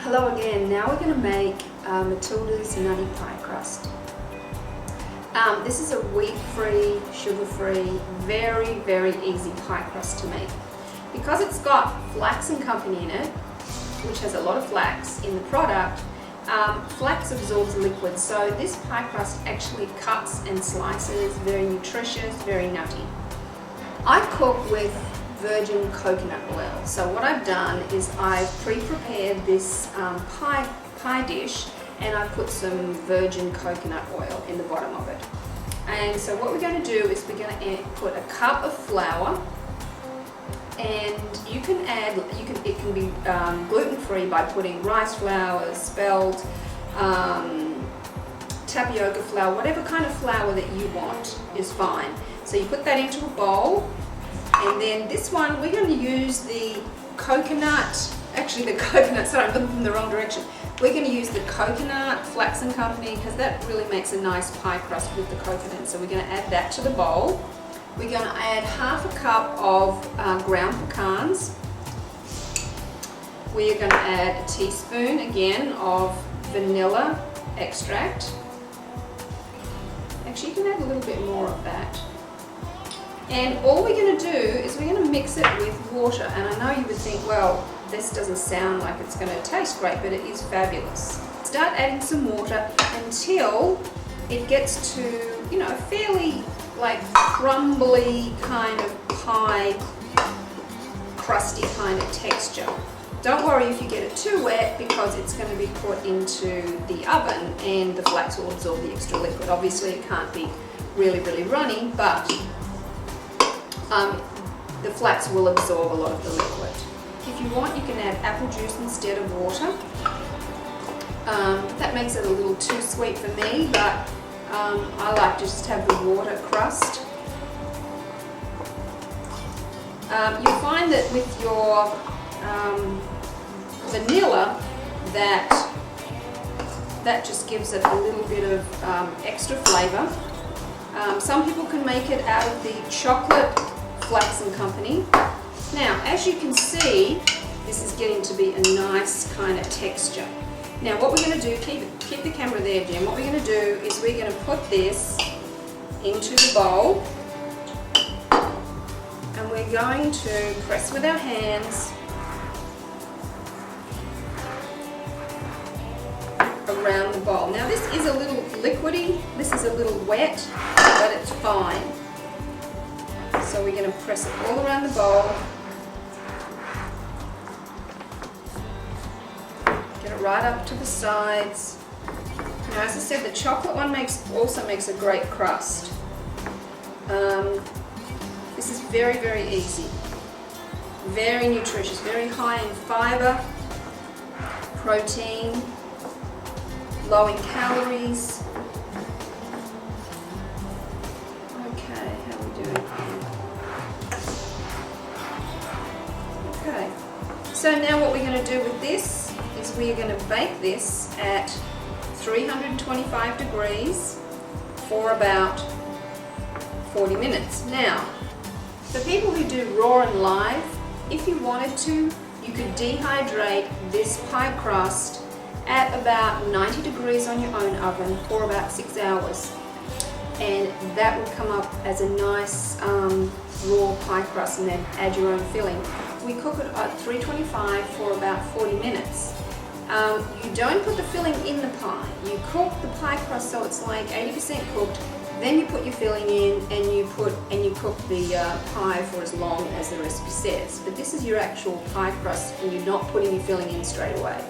Hello again. Now we're going to make Matilda's Nutty pie crust. This is a wheat-free, sugar-free, very easy pie crust to make. Because it's got flax and company in it, which has a lot of flax in the product, flax absorbs liquid, so this pie crust actually cuts and slices, very nutritious, very nutty. I cook with virgin coconut oil. So what I've done is I've pre-prepared this pie dish, and I've put some virgin coconut oil in the bottom of it. And so what we're going to do is we're going to put a cup of flour, and you can add, it can be gluten-free by putting rice flour, spelt, tapioca flour, whatever kind of flour that you want is fine. So you put that into a bowl. And then this one, we're going to use the coconut, sorry, I'm looking from the wrong direction. We're going to use the coconut, flax and company, because that really makes a nice pie crust with the coconut. So we're going to add that to the bowl. We're going to add half a cup of ground pecans. We are going to add a teaspoon, again, of vanilla extract. Actually, you can add a little bit more of that. And all we're going to do is we're going to mix it with water. And I know you would think, well, this doesn't sound like it's going to taste great, but it is fabulous. Start adding some water until it gets to, you know, fairly like crumbly kind of pie, crusty kind of texture. Don't worry if you get it too wet, because it's going to be put into the oven and the flax will absorb the extra liquid. Obviously it can't be really runny, but the flax will absorb a lot of the liquid. If you want, you can add apple juice instead of water. That makes it a little too sweet for me, but I like to just have the water crust. You'll find that with your vanilla, that just gives it a little bit of extra flavour. Some people can make it out of the chocolate flax and company. Now, as you can see, this is getting to be a nice kind of texture. Now, what we're going to do, keep the camera there, Jim. What we're going to do is we're going to put this into the bowl, and we're going to press with our hands around the bowl. Now, this is a little liquidy, this is a little wet, but it's fine. So we're going to press it all around the bowl. Get it right up to the sides. Now, as I said, the chocolate one also makes a great crust. This is very easy. Very nutritious, very high in fiber, protein, low in calories. Okay, how are we doing? Okay, so now what we're going to do with this is we are going to bake this at 325 degrees for about 40 minutes. Now, for people who do raw and live, if you wanted to, you could dehydrate this pie crust at about 90 degrees on your own oven for about 6 hours. And that would come up as a nice raw pie crust, and then add your own filling. We cook it at 325 for about 40 minutes. You don't put the filling in the pie. You cook the pie crust so it's like 80% cooked, then you put your filling in, and you cook the pie for as long as the recipe says. But this is your actual pie crust, and you're not putting your filling in straight away.